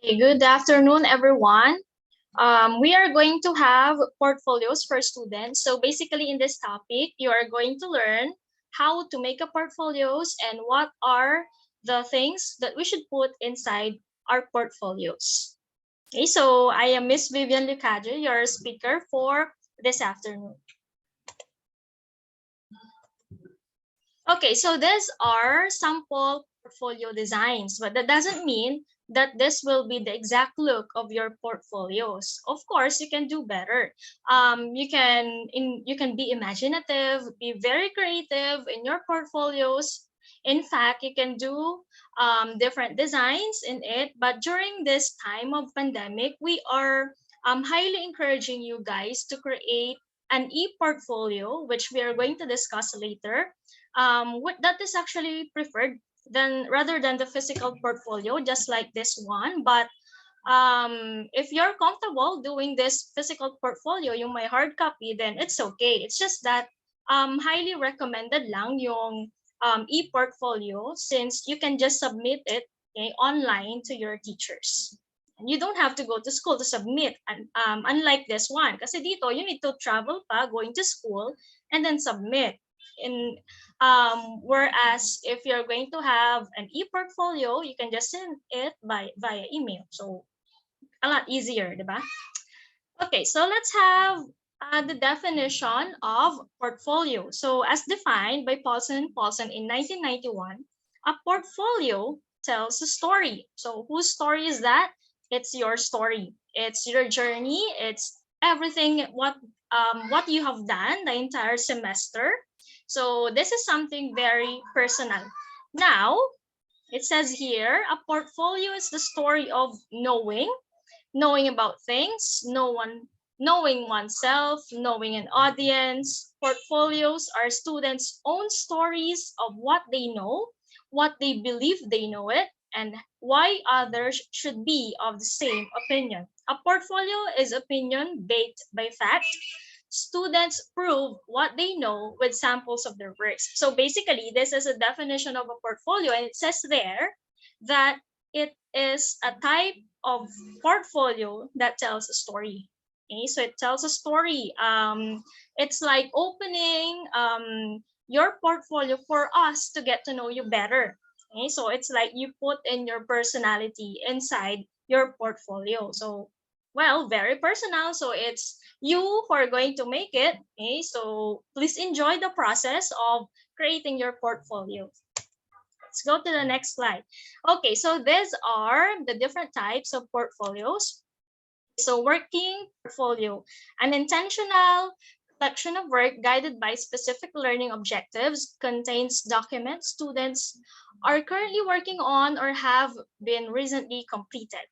Okay, good afternoon, everyone. We are going to have portfolios for students. So basically in this topic, you are going to learn how to make a portfolios and what are the things that we should put inside our portfolios. Okay, so I am Miss Vivian Lucadio, your speaker for this afternoon. Okay, so these are sample portfolio designs, but that doesn't mean that this will be the exact look of your portfolios. Of course, you can do better. You can be imaginative, be very creative in your portfolios. In fact, you can do different designs in it. But during this time of pandemic, we are highly encouraging you guys to create an e-portfolio, which we are going to discuss later. What that is actually preferred than rather than the physical portfolio, just like this one. But if you're comfortable doing this physical portfolio, yung may hard copy, then it's okay. It's just that highly recommended lang yung e-portfolio, since you can just submit it, okay, online to your teachers. And you don't have to go to school to submit, and unlike this one. Kasi dito, you need to travel pa, going to school, and then submit. In whereas if you're going to have an e-portfolio, you can just send it via email. So a lot easier, diba? Okay, so let's have the definition of portfolio. So as defined by Paulson and Paulson in 1991, a portfolio tells a story. So whose story is that? It's your story. It's your journey. It's everything what you have done the entire semester. So this is something very personal. Now, it says here, a portfolio is the story of knowing about things, knowing oneself, knowing an audience. Portfolios are students' own stories of what they know, what they believe they know it, and why others should be of the same opinion. A portfolio is opinion based by fact. Students prove what they know with samples of their works. So basically, this is a definition of a portfolio, and it says there that it is a type of portfolio that tells a story. Okay, so it tells a story. It's like opening your portfolio for us to get to know you better. Okay, so it's like you put in your personality inside your portfolio. So, well, very personal. So it's you who are going to make it. Okay, so please enjoy the process of creating your portfolio. Let's go to the next slide. Okay, so these are the different types of portfolios. So working portfolio, an intentional collection of work guided by specific learning objectives, contains documents students are currently working on or have been recently completed.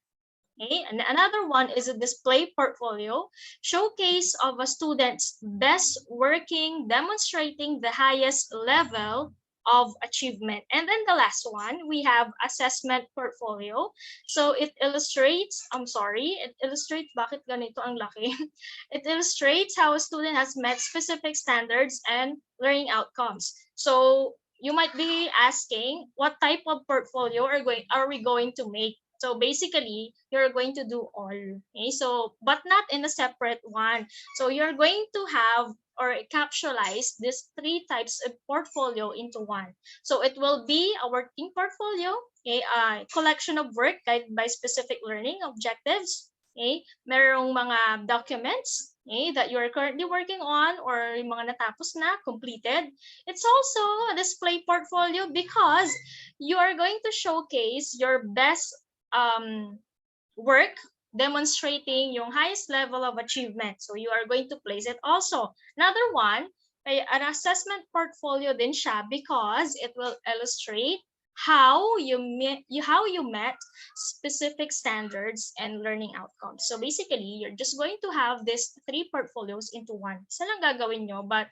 Okay, and another one is a display portfolio, showcase of a student's best working, demonstrating the highest level of achievement. And then the last one, we have assessment portfolio. So it illustrates, bakit ganito ang laki? It illustrates how a student has met specific standards and learning outcomes. So you might be asking, what type of portfolio are we going to make? So basically, you're going to do all. Okay, so but not in a separate one. So you're going to have or capsulize these three types of portfolio into one. So it will be a working portfolio, okay, a collection of work guided by specific learning objectives. Okay, merong mga documents, okay, that you are currently working on or yung mga natapos na, completed. It's also a display portfolio because you are going to showcase your best work demonstrating yung highest level of achievement. So you are going to place it also. Another one, an assessment portfolio din siya because it will illustrate how you met specific standards and learning outcomes. So basically, you're just going to have these three portfolios into one. Isa lang gagawin nyo, but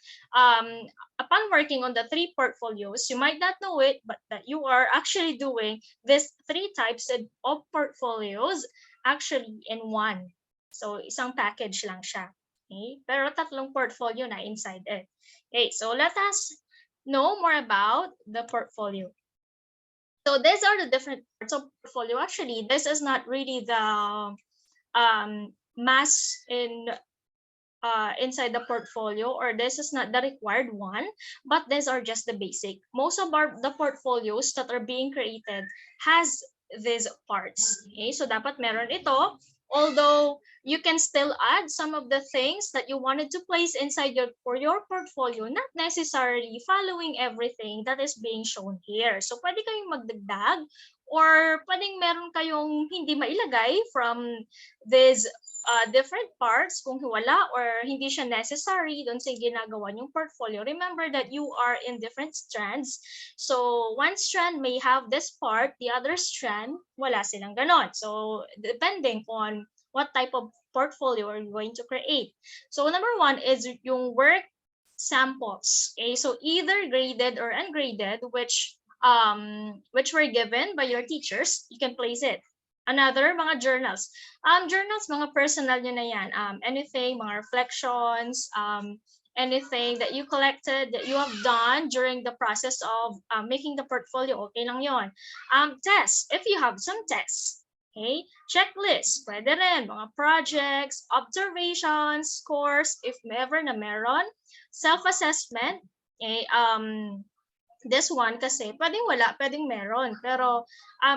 upon working on the three portfolios, you might not know it, but that you are actually doing these three types of portfolios actually in one. So isang package lang siya. Okay? Pero tatlong portfolio na inside it. Okay, so let us know more about the portfolio. So these are the different parts of portfolio. Actually, this is not really the mass inside the portfolio, or this is not the required one, but these are just the basic. Most of the portfolios that are being created has these parts. Okay, so dapat meron ito. Although you can still add some of the things that you wanted to place inside your portfolio, not necessarily following everything that is being shown here. So pwede kayong magdagdag, or pwedeng meron kayong hindi mailagay from this different parts kung wala or hindi siya necessary doon sa ginagawa yung portfolio. Remember that you are in different strands. So one strand may have this part, the other strand, wala silang ganon. So depending on what type of portfolio are you going to create. So number one is yung work samples. Okay, so either graded or ungraded, which were given by your teachers, you can place it. Another, mga journals. Journals, mga personal nyo na yan. Anything, mga reflections, anything that you collected, that you have done during the process of making the portfolio, okay lang yon. Tests, if you have some tests. Okay, checklist, pwede rin, mga projects, observations, scores, if ever na meron, self-assessment, okay, this one kasi pwedeng wala, pwedeng meron. Pero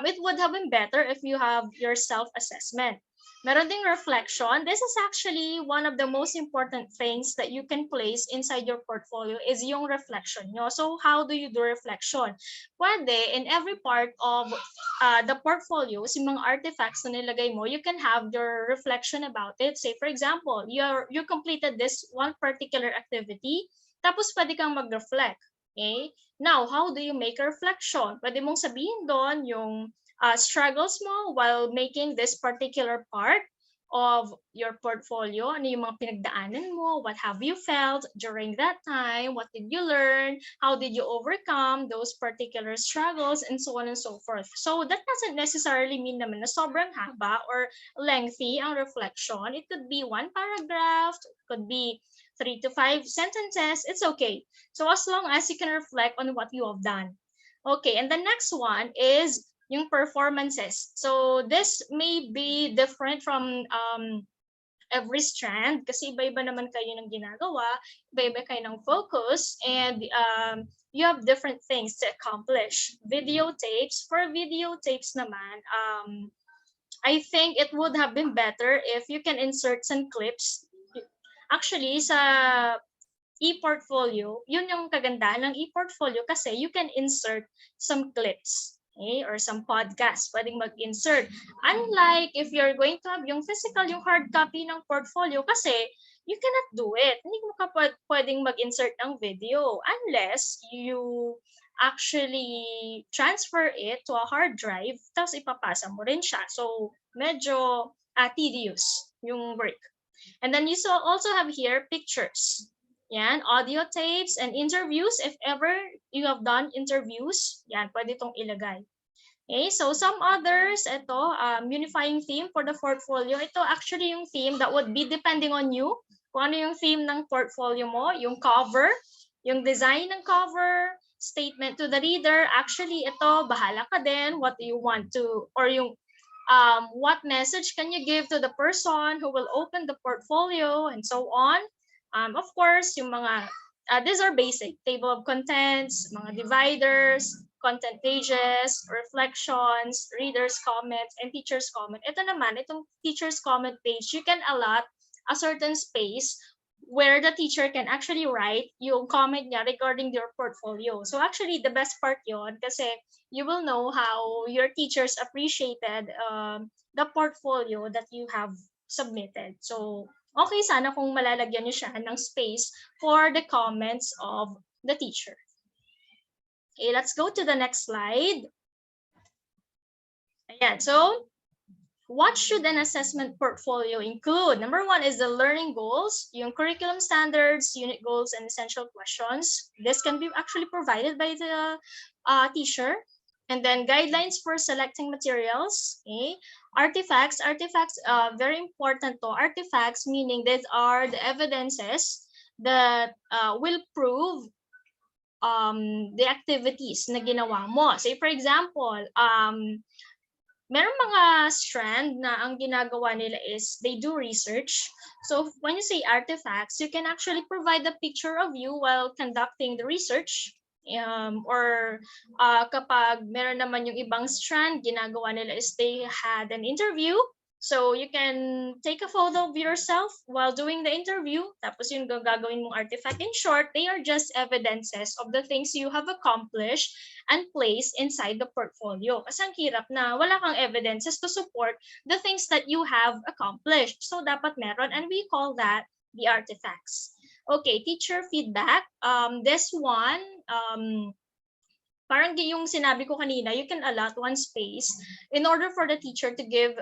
it would have been better if you have your self-assessment. Meron ding reflection. This is actually one of the most important things that you can place inside your portfolio is yung reflection nyo. So how do you do reflection? Pwede in every part of the portfolios, yung mga artifacts na nilagay mo, you can have your reflection about it. Say for example, you completed this one particular activity, tapos pwede kang mag-reflect. Okay? Now, how do you make a reflection? Pwede mong sabihin doon yung struggles mo while making this particular part of your portfolio. Ano yung mga pinagdaanan mo? What have you felt during that time? What did you learn? How did you overcome those particular struggles? And so on and so forth. So that doesn't necessarily mean naman na sobrang haba or lengthy ang reflection. It could be one paragraph, it could be 3 to 5 sentences, it's okay. So as long as you can reflect on what you have done. Okay, and the next one is yung performances. So this may be different from every strand kasi iba-iba naman kayo ng ginagawa, iba-iba kayo ng focus, and you have different things to accomplish. Videotapes, for videotapes naman, I think it would have been better if you can insert some clips. Actually, sa e-portfolio, yun yung kagandahan ng e-portfolio kasi you can insert some clips, okay, or some podcasts, pwedeng mag-insert. Unlike if you're going to have yung physical, yung hard copy ng portfolio kasi you cannot do it. Hindi mo ka pwedeng mag-insert ng video unless you actually transfer it to a hard drive tapos ipapasa mo rin siya. So, medyo tedious yung work. And then you also have here pictures. Yan, audio tapes and interviews. If ever you have done interviews, yan, pwede itong ilagay. Okay, so some others, ito, unifying theme for the portfolio. Ito actually yung theme that would be depending on you. Kung ano yung theme ng portfolio mo, yung cover, yung design ng cover, statement to the reader. Actually, ito, bahala ka din what you want to, or yung what message can you give to the person who will open the portfolio, and so on. Of course, yung mga, these are basic. Table of contents, mga dividers, content pages, reflections, readers' comments, and teacher's comment. Ito naman, itong teacher's comment page, you can allot a certain space where the teacher can actually write yung comment niya regarding your portfolio. So actually, the best part yon kasi you will know how your teachers appreciated the portfolio that you have submitted. So okay sana kung malalagyan niyo siya ng space for the comments of the teacher. Okay, let's go to the next slide. Ayan, so what should an assessment portfolio include? Number one is the learning goals, yung curriculum standards, unit goals, and essential questions. This can be actually provided by the teacher. And then guidelines for selecting materials. Okay. Artifacts, very important to. Artifacts meaning these are the evidences that will prove the activities na ginawa mo. Say for example, meron mga strand na ang ginagawa nila is they do research. So when you say artifacts, you can actually provide a picture of you while conducting the research. Or kapag meron naman yung ibang strand, ginagawa nila is they had an interview. So you can take a photo of yourself while doing the interview. Tapos yung gagawin mong artifact. In short, they are just evidences of the things you have accomplished and placed inside the portfolio. Kasi ang hirap na wala kang evidences to support the things that you have accomplished. So dapat meron, and we call that the artifacts. Okay, teacher feedback. This one, parang yung sinabi ko kanina, you can allot one space in order for the teacher to give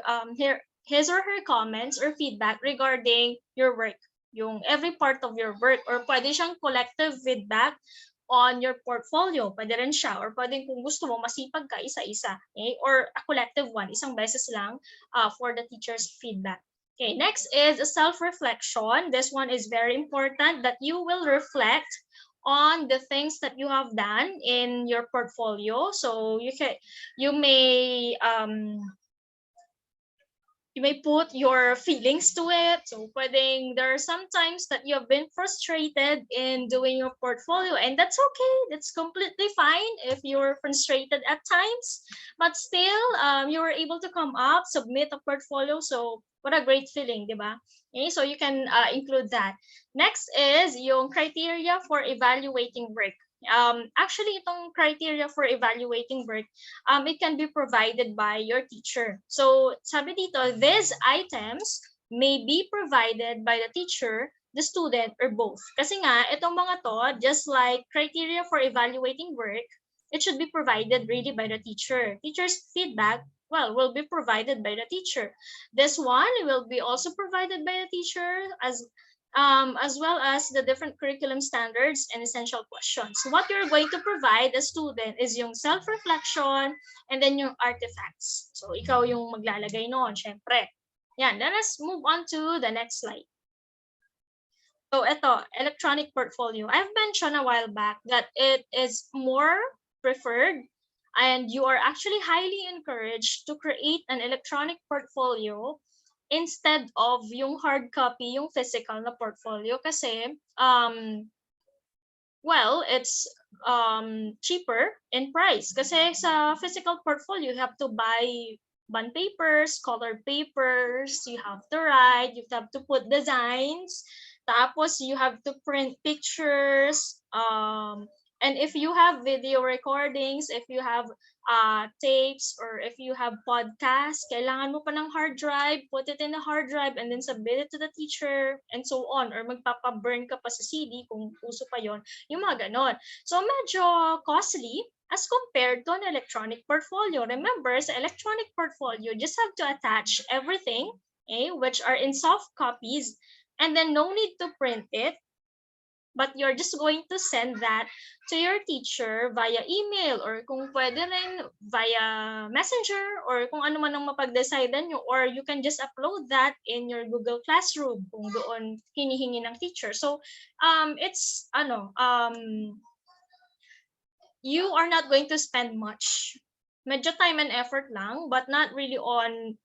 his or her comments or feedback regarding your work, yung every part of your work, or pwede siyang collective feedback on your portfolio. Pwede rin siya, or pwede kung gusto mo, masipag ka, isa-isa. Okay? Or a collective one, isang beses lang for the teacher's feedback. Okay, next is a self-reflection. This one is very important, that you will reflect on the things that you have done in your portfolio. So you may put your feelings to it. So pwedeng there are some times that you have been frustrated in doing your portfolio, and that's okay. That's completely fine if you're frustrated at times, but still you were able to come up, submit a portfolio. So what a great feeling, di ba? Okay, so you can include that. Next is yung criteria for evaluating work. Actually, itong criteria for evaluating work, it can be provided by your teacher. So, sabi dito, these items may be provided by the teacher, the student, or both. Kasi nga, itong mga to, just like criteria for evaluating work, it should be provided really by the teacher. Teacher's feedback, well, will be provided by the teacher. This one will be also provided by the teacher as well as the different curriculum standards and essential questions. So what you're going to provide as student is yung self-reflection and then yung artifacts. So ikaw yung maglalagay noon, syempre. Yan, let us move on to the next slide. So ito, electronic portfolio. I've mentioned a while back that it is more preferred, and you are actually highly encouraged to create an electronic portfolio instead of yung hard copy, yung physical na portfolio, kasi well, it's cheaper in price. Kasi sa physical portfolio, you have to buy bond papers, colored papers, you have to write, you have to put designs, tapos you have to print pictures, and if you have video recordings, if you have tapes, or if you have podcasts, kailangan mo pa ng hard drive, put it in the hard drive, and then submit it to the teacher, and so on. Or magpapaburn ka pa sa CD kung uso pa yon, yung mga ganon. So medyo costly as compared to an electronic portfolio. Remember, sa electronic portfolio, you just have to attach everything, okay, which are in soft copies, and then no need to print it, but you're just going to send that to your teacher via email, or kung pwede rin via messenger, or kung ano man ang mapag-decidean nyo, or you can just upload that in your Google Classroom kung doon hinihingi ng teacher. So it's you are not going to spend much. Medyo time and effort lang, but not really on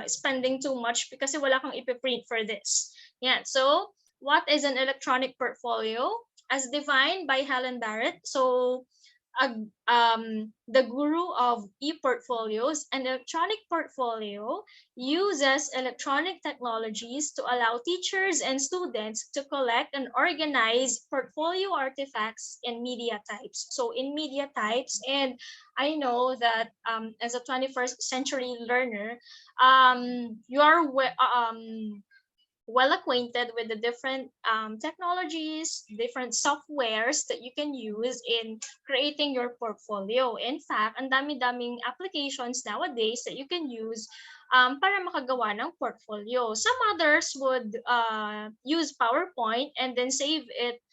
spending too much because wala kang ipiprint for this. Yeah, so what is an electronic portfolio? As defined by Helen Barrett, so the guru of e-portfolios, an electronic portfolio uses electronic technologies to allow teachers and students to collect and organize portfolio artifacts in media types. So in media types, and I know that as a 21st century learner, you are well acquainted with the different technologies, different softwares that you can use in creating your portfolio. In fact, ang dami-daming applications nowadays that you can use para makagawa ng portfolio. Some others would use PowerPoint and then save it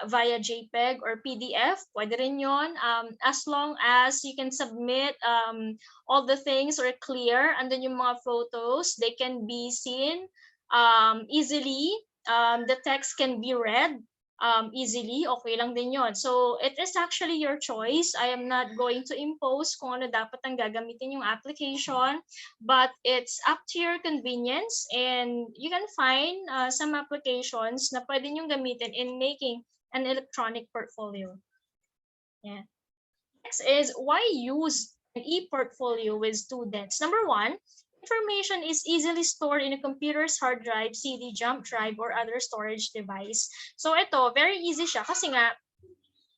via JPEG or PDF. Pwede rin yun. As long as you can submit all the things are clear, and then yung mga photos, they can be seen easily. The text can be read easily, okay lang din yon. So, it is actually your choice. I am not going to impose kung ano dapat ang gagamitin yung application, but it's up to your convenience, and you can find some applications na pwede nyo gamitin in making an electronic portfolio. Yeah. Next is, why use an e-portfolio with students? Number one, information is easily stored in a computer's hard drive, CD, jump drive, or other storage device. So ito, very easy siya kasi nga,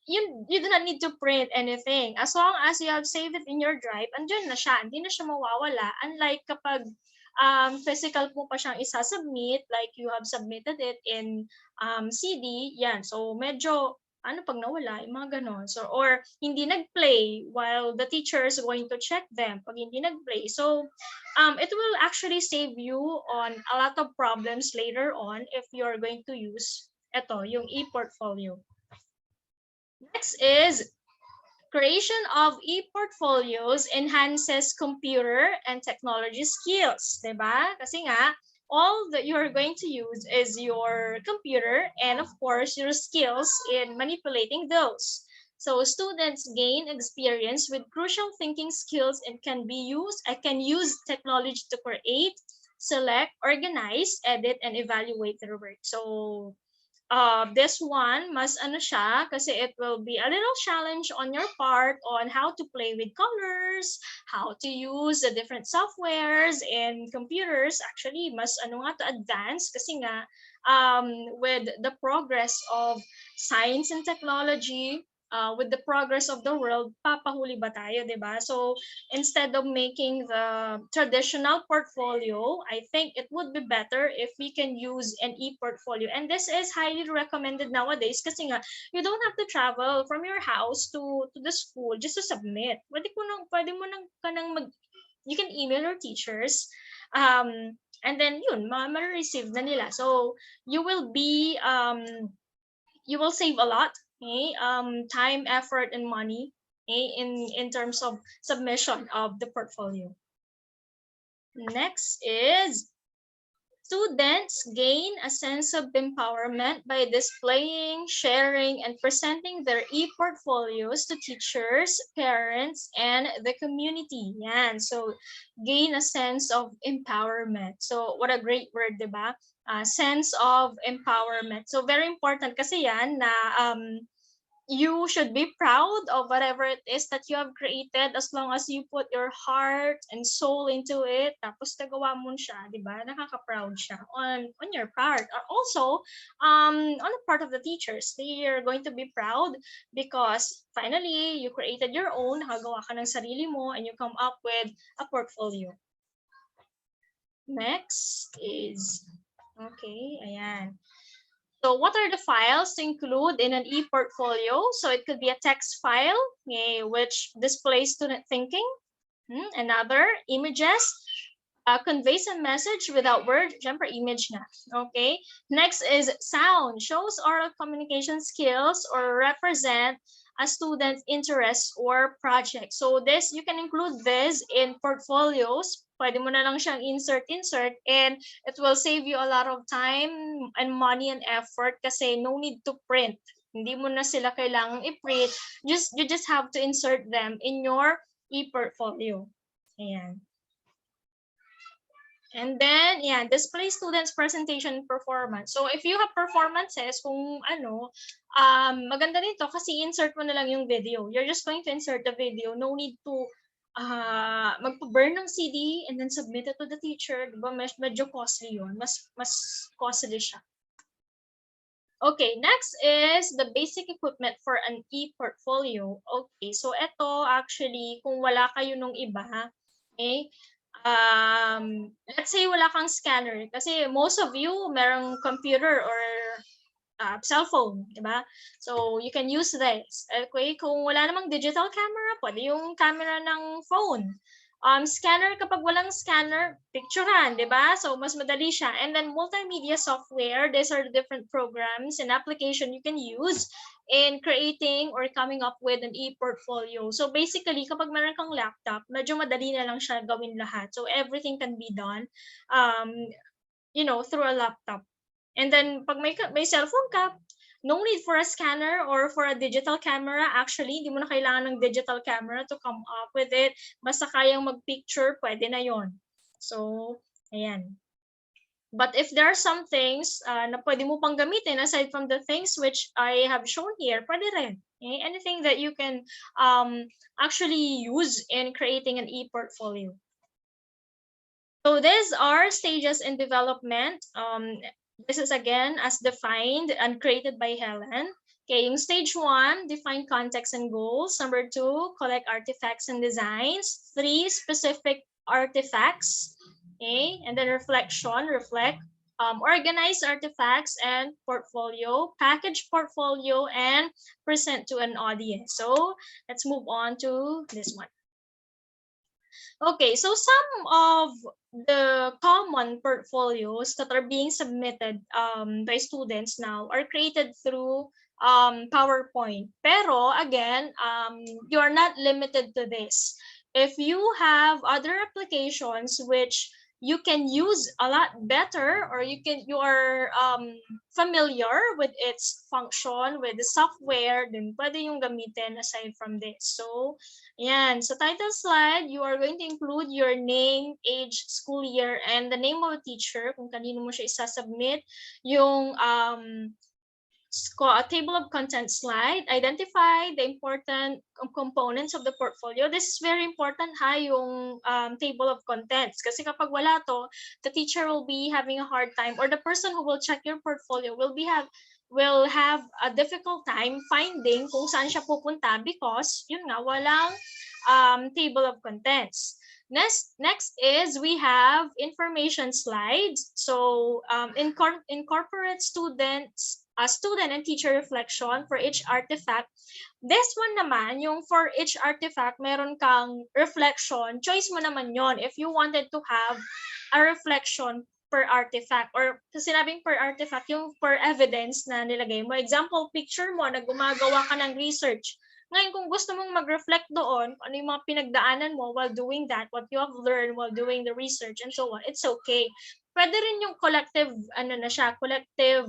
you do not need to print anything. As long as you have saved it in your drive, andyan na siya. Hindi na siya mawawala. Unlike kapag physical mo pa siyang isa-submit, like you have submitted it in CD, yan. So medyo, ano pag nawala, yung mga ganon. So, or hindi nag-play while the teacher is going to check them pag hindi nag-play. So, it will actually save you on a lot of problems later on if you're going to use ito, yung e-portfolio. Next is, creation of e-portfolios enhances computer and technology skills, diba? Kasi nga, all that you're going to use is your computer and of course your skills in manipulating those. So students gain experience with crucial thinking skills and can use technology to create, select, organize, edit, and evaluate their work. So this one, mas ano siya, kasi it will be a little challenge on your part on how to play with colors, how to use the different softwares and computers. Actually, mas ano nga to advance kasi nga with the progress of science and technology, with the progress of the world, papahuli ba tayo, di ba? So, instead of making the traditional portfolio, I think it would be better if we can use an e-portfolio. And this is highly recommended nowadays kasi nga, you don't have to travel from your house to the school just to submit. Pwede mo nang you can email your teachers, and then yun, ma-receive na nila. So, you will save a lot, okay? Time, effort, and money, okay? In terms of submission of the portfolio. Next is, students gain a sense of empowerment by displaying, sharing, and presenting their e-portfolios to teachers, parents, and the community. Yan. So, gain a sense of empowerment. So, what a great word, diba? Sense of empowerment. So, very important kasi yan na you should be proud of whatever it is that you have created as long as you put your heart and soul into it. Tapos nagawa mo siya, di ba? Nakaka-proud siya on your part. Also, on the part of the teachers, they are going to be proud because finally, you created your own, nakagawa ka ng sarili mo, and you come up with a portfolio. Next is, okay, ayan. So what are the files to include in an e-portfolio? So it could be a text file, which displays student thinking. Another, images, conveys a message without word, syempre image na. Okay. Next is sound, shows oral communication skills or represent a student's interest or project. So this, you can include this in portfolios. Pwede mo na lang siyang insert, and it will save you a lot of time and money and effort kasi no need to print. Hindi mo na sila kailangang i-print. You just have to insert them in your e-portfolio. Ayan. And then, yeah, display students' presentation performance. So, if you have performances, kung ano, maganda nito kasi insert mo na lang yung video. You're just going to insert the video. No need to magpa-burn ng CD and then submit it to the teacher. Diba? Medyo costly yun. Mas costly siya. Okay, next is the basic equipment for an e-portfolio. Okay, so ito actually, kung wala kayo nung iba, okay, let's say wala kang scanner kasi most of you merong computer or cellphone, diba? So you can use this. Okay, kung wala namang digital camera, pwede yung camera ng phone. Scanner, kapag walang scanner, picturean, diba? So mas madali siya. And then multimedia software, these are the different programs and application you can use in creating or coming up with an e-portfolio. So basically, kapag meron kang laptop, medyo madali na lang siya gawin lahat. So everything can be done, through a laptop. And then pag may cellphone ka, no need for a scanner or for a digital camera. Actually, hindi mo na kailangan ng digital camera to come up with it. Basta kayang mag-picture, pwede na yon. So, ayan. But if there are some things na pwede mo pang gamitin aside from the things which I have shown here, pwede rin. Okay? Anything that you can actually use in creating an e-portfolio. So these are stages in development. This is again as defined and created by Helen. Okay, yung stage 1, define context and goals. Number 2, collect artifacts and designs. 3, specific artifacts. Okay, and then reflection, reflect. Organize artifacts and portfolio, package portfolio, and present to an audience. So let's move on to this one. Okay, so some of the common portfolios that are being submitted by students now are created through PowerPoint. Pero again, you are not limited to this. If you have other applications which you can use a lot better, or you are familiar with its function, with the software, then pwede yung gamitin aside from this. So, yan. Sa title slide, you are going to include your name, age, school year, and the name of a teacher, kung kanino mo siya isasubmit. Yung a table of contents slide, identify the important components of the portfolio. This is very important ha, yung table of contents. Kasi kapag wala to, the teacher will be having a hard time, or the person who will check your portfolio will have a difficult time finding kung saan siya pupunta because yun nga, walang table of contents. Next is we have information slides. So incorporate student and teacher reflection for each artifact. This one naman, yung for each artifact, meron kang reflection. Choice mo naman yon if you wanted to have a reflection per artifact, or sinabing per artifact, yung per evidence na nilagay mo. Example, picture mo na gumagawa ka ng research. Ngayon, kung gusto mong mag-reflect doon, ano yung mga pinagdaanan mo while doing that, what you have learned while doing the research and so on, it's okay. Pwede rin yung collective, collective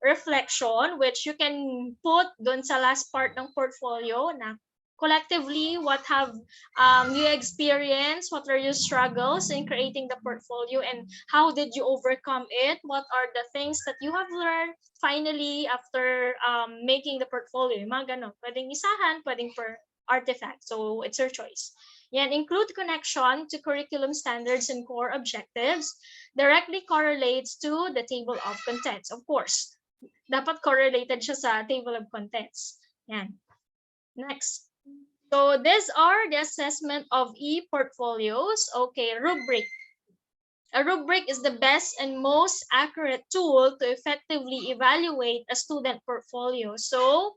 reflection, which you can put doon sa last part ng portfolio na collectively, what have you experienced? What are your struggles in creating the portfolio, and how did you overcome it? What are the things that you have learned finally after making the portfolio? Mga ganon. Pwedeng isahan, pwedeng per artifact. So it's your choice. Yan, include connection to curriculum standards and core objectives. Directly correlates to the table of contents. Of course, dapat correlated siya sa table of contents. Yan. Next. So these are the assessment of e-portfolios. Okay, rubric. A rubric is the best and most accurate tool to effectively evaluate a student portfolio. So,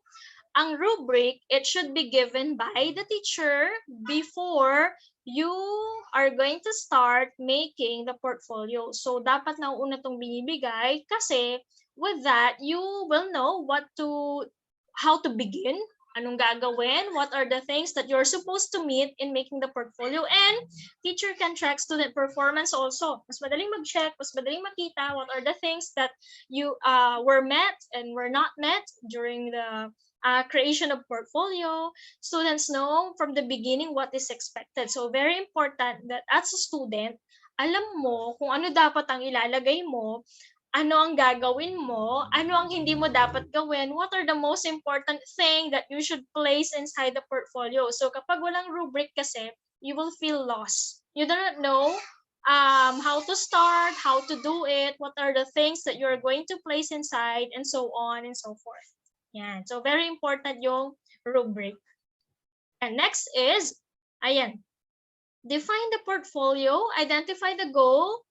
ang rubric, it should be given by the teacher before you are going to start making the portfolio. So, dapat na una tong binibigay kasi with that, you will know how to begin. Anong gagawin? What are the things that you're supposed to meet in making the portfolio? And teacher can track student performance also. Mas madaling mag-check, mas madaling makita what are the things that you were met and were not met during the creation of portfolio. Students know from the beginning what is expected. So very important that as a student, alam mo kung ano dapat ang ilalagay mo, ano ang gagawin mo, ano ang hindi mo dapat gawin, what are the most important thing that you should place inside the portfolio. So kapag walang rubric kasi, you will feel lost. You do not know how to start, how to do it, what are the things that you're going to place inside, and so on and so forth. Yan. So very important yung rubric. And next is, ayan, define the portfolio, identify the goal,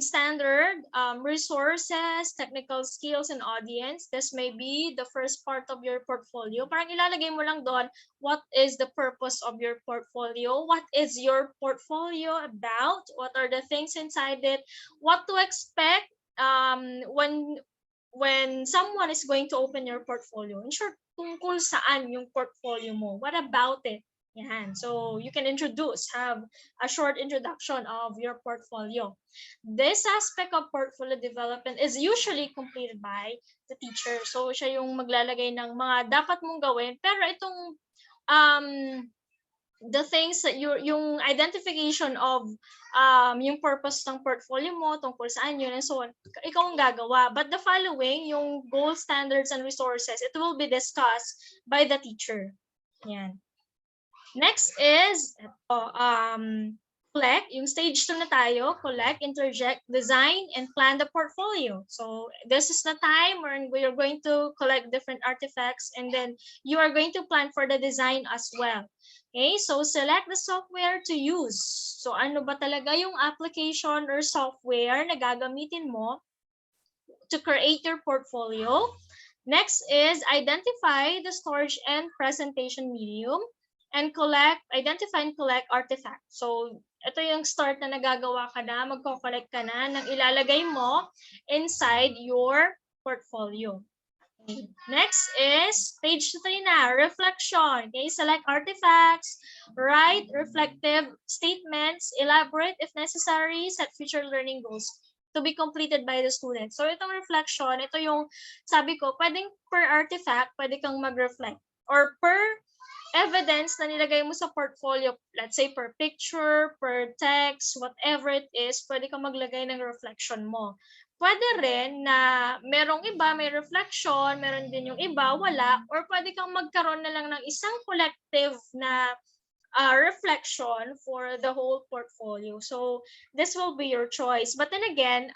standard, resources, technical skills, and audience. This may be the first part of your portfolio. Parang ilalagay mo lang doon, what is the purpose of your portfolio? What is your portfolio about? What are the things inside it? What to expect when someone is going to open your portfolio? In short, tungkol saan yung portfolio mo? What about it? Yan. So you can have a short introduction of your portfolio. This aspect of portfolio development is usually completed by the teacher. So siya yung maglalagay ng mga dapat mong gawin. Pero itong um, the things that yung identification of yung purpose ng portfolio mo, tungkol saan yun, and so on, ikaw ang gagawa. But the following, yung goal, standards, and resources, it will be discussed by the teacher. Yan. Next is, collect. Yung stage 2 na tayo, collect, interject, design, and plan the portfolio. So this is the time where we are going to collect different artifacts, and then you are going to plan for the design as well. Okay, so select the software to use. So ano ba talaga yung application or software na gagamitin mo to create your portfolio? Next is identify the storage and presentation medium, and identify and collect artifacts. So ito yung start na nagagawa ka na, magko-collect ka na ng ilalagay mo inside your portfolio. Okay. Next is page 3 na, reflection. Okay, select artifacts, write reflective statements, elaborate if necessary, set future learning goals to be completed by the student. So itong reflection, ito yung sabi ko, pwedeng per artifact, pwede kang mag-reflect. Or per evidence na nilagay mo sa portfolio, let's say per picture, per text, whatever it is, pwede kang maglagay ng reflection mo. Pwede rin na merong iba may reflection, meron din yung iba wala, or pwede kang magkaroon na lang ng isang collective na reflection for the whole portfolio. So this will be your choice. But then again,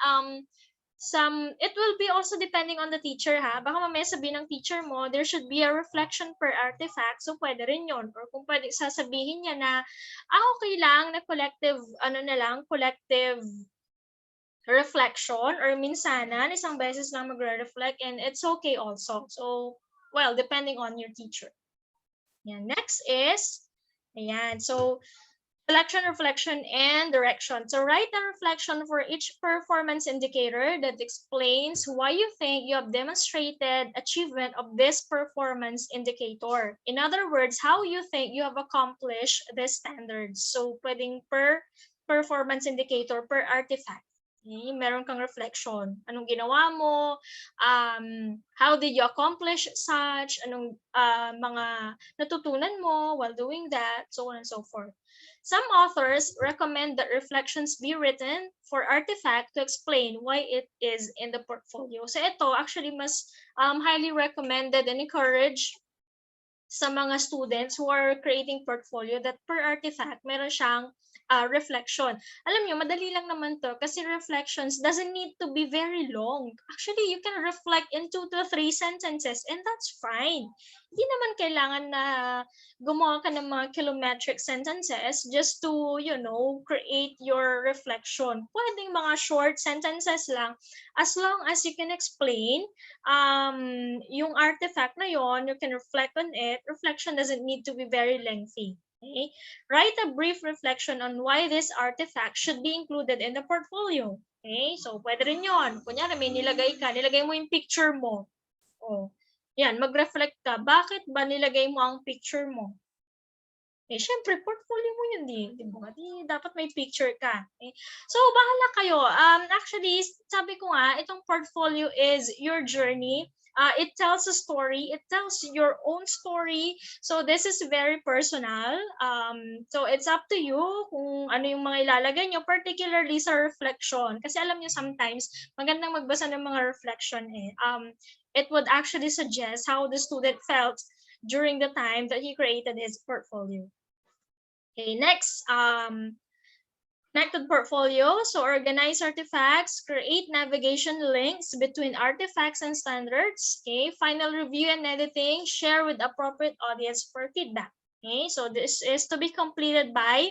it will be also depending on the teacher, ha. Baka mamaya sabihin ng teacher mo, there should be a reflection per artifact. So pwede rin yon. Or kung pwede sasabihin niya na, okay lang na collective, collective reflection, or minsanan, isang beses lang magre-reflect, and it's okay also. So, well, depending on your teacher. Yan. Next is, ayan. So, selection, reflection, and direction. So write a reflection for each performance indicator that explains why you think you have demonstrated achievement of this performance indicator. In other words, how you think you have accomplished the standards. So pwedeng per performance indicator, per artifact. Okay, meron kang reflection. Anong ginawa mo? How did you accomplish such? Anong mga natutunan mo while doing that? So on and so forth. Some authors recommend that reflections be written for artifact to explain why it is in the portfolio. So ito actually mas highly recommended and encouraged sa mga students who are creating portfolio that per artifact meron siyang reflection. Alam nyo, madali lang naman to kasi reflections doesn't need to be very long. Actually, you can reflect in 2 to 3 sentences and that's fine. Hindi naman kailangan na gumawa ka ng mga kilometric sentences just to, create your reflection. Pwedeng mga short sentences lang as long as you can explain yung artifact na yon, you can reflect on it. Reflection doesn't need to be very lengthy. Okay? Write a brief reflection on why this artifact should be included in the portfolio. Okay? So, pwede rin yun. Kunyari, may nilagay mo yung picture mo. Oh. Yan, mag-reflect ka. Bakit ba nilagay mo ang picture mo? Syempre, portfolio mo yun, di ba? Dapat may picture ka. Okay? So, bahala kayo. Actually, sabi ko nga, itong portfolio is your journey. It tells a story. It tells your own story. So, this is very personal. So, it's up to you kung ano yung mga ilalagay nyo, particularly sa reflection. Kasi alam nyo, sometimes, magandang magbasa ng mga reflection it would actually suggest how the student felt during the time that he created his portfolio. Okay, next, connected portfolio. So organize artifacts, create navigation links between artifacts and standards. Okay, final review and editing, share with appropriate audience for feedback. Okay, so this is to be completed by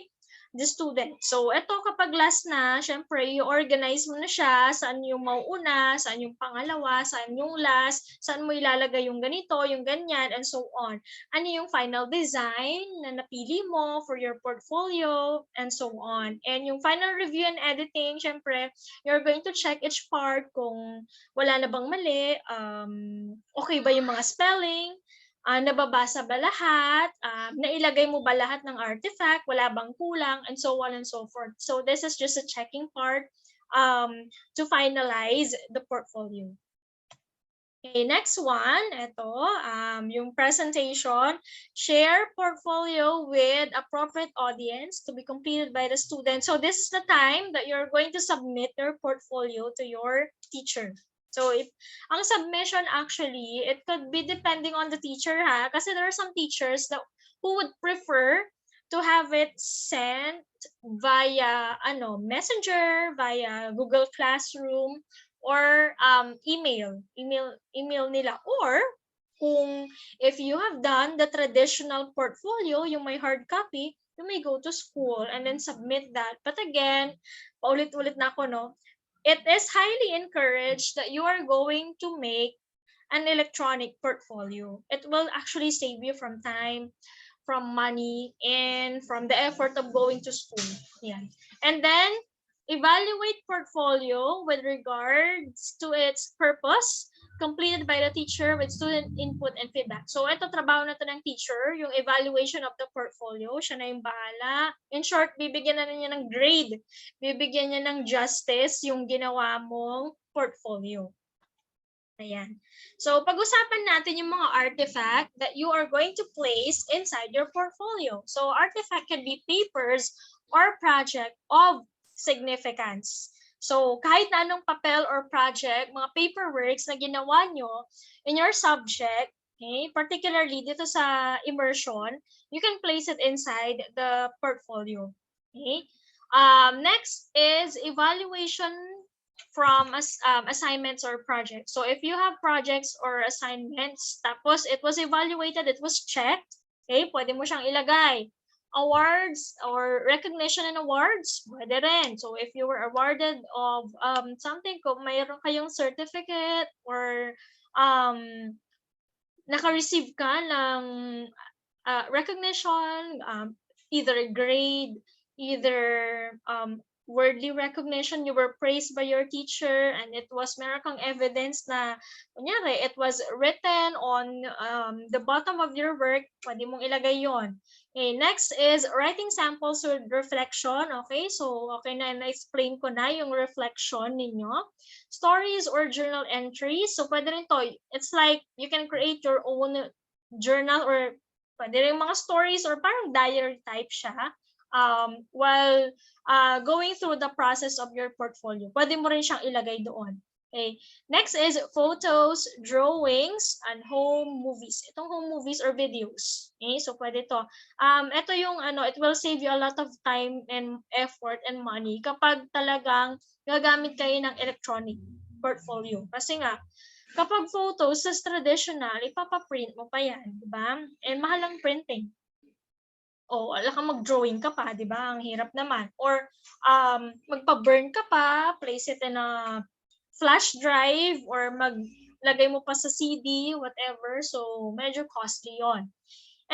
the student. So, ito kapag last na, syempre, i-organize mo na siya, saan yung mauuna, saan yung pangalawa, saan yung last, saan mo ilalagay yung ganito, yung ganyan, and so on. Ano yung final design na napili mo for your portfolio, and so on. And yung final review and editing, syempre, you're going to check each part kung wala na bang mali, okay ba yung mga spelling, Nababasa ba lahat? Nailagay mo ba lahat ng artifact? Wala bang kulang? And so on and so forth. So this is just a checking part to finalize the portfolio. Okay, next one, ito, yung presentation, share portfolio with appropriate audience to be completed by the student. So this is the time that you're going to submit your portfolio to your teacher. So if ang submission actually, it could be depending on the teacher ha, kasi there are some teachers that who would prefer to have it sent via Messenger, via Google Classroom, or email nila, or kung if you have done the traditional portfolio, yung may hard copy, you may go to school and then submit that. But again, paulit-ulit na ako, no? It is highly encouraged that you are going to make an electronic portfolio. It will actually save you from time, from money, and from the effort of going to school. Yeah. And then evaluate portfolio with regards to its purpose, completed by the teacher with student input and feedback. So ito, trabaho na to ng teacher, yung evaluation of the portfolio. Siya na yung bahala. In short, bibigyan na niya ng grade. Bibigyan niya ng justice yung ginawa mong portfolio. Ayan. So, pag-usapan natin yung mga artifact that you are going to place inside your portfolio. So, artifact can be papers or project of significance. So, kahit na anong papel or project, mga paperworks na ginawa nyo in your subject, okay, particularly dito sa immersion, you can place it inside the portfolio. Okay? Next is evaluation from assignments or projects. So if you have projects or assignments, tapos it was evaluated, it was checked, okay, pwede mo siyang ilagay. Awards or recognition and awards, pwede rin. So if you were awarded of something, kung mayroon kayong certificate or naka-receive ka ng recognition, either grade, either worldly recognition, you were praised by your teacher, and it was meron kang evidence na, kunyari, it was written on the bottom of your work, pwede mong ilagay yon. Okay, next is writing samples with reflection. Okay, so okay na, na-explain ko na yung reflection ninyo. Stories or journal entries. So pwede rin to. It's like you can create your own journal, or pwede rin mga stories or parang diary type siya. While going through the process of your portfolio, pwede mo rin siyang ilagay doon. Okay. Next is photos, drawings, and home movies. Itong home movies or videos. Okay, so pwede to. Ito yung it will save you a lot of time and effort and money kapag talagang gagamit kayo ng electronic portfolio. Kasi nga, kapag photos sa traditional, ipapaprint mo pa yan, di ba? And mahal ang printing. O wala kang mag-drawing ka pa, di ba? Ang hirap naman. Or magpa-burn ka pa, place it in a flash drive, or maglagay mo pa sa CD, whatever. So, medyo costly yon.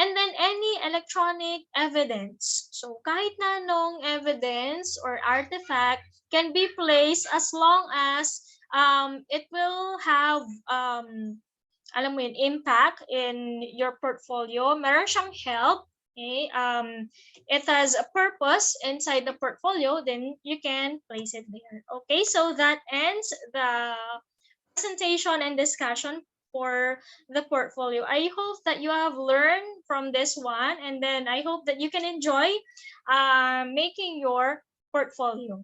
And then, any electronic evidence. So, kahit na anong evidence or artifact can be placed as long as it will have alam mo yun, impact in your portfolio. Meron siyang help. Okay, it has a purpose inside the portfolio, then you can place it there. Okay, so that ends the presentation and discussion for the portfolio. I hope that you have learned from this one, and then I hope that you can enjoy making your portfolio.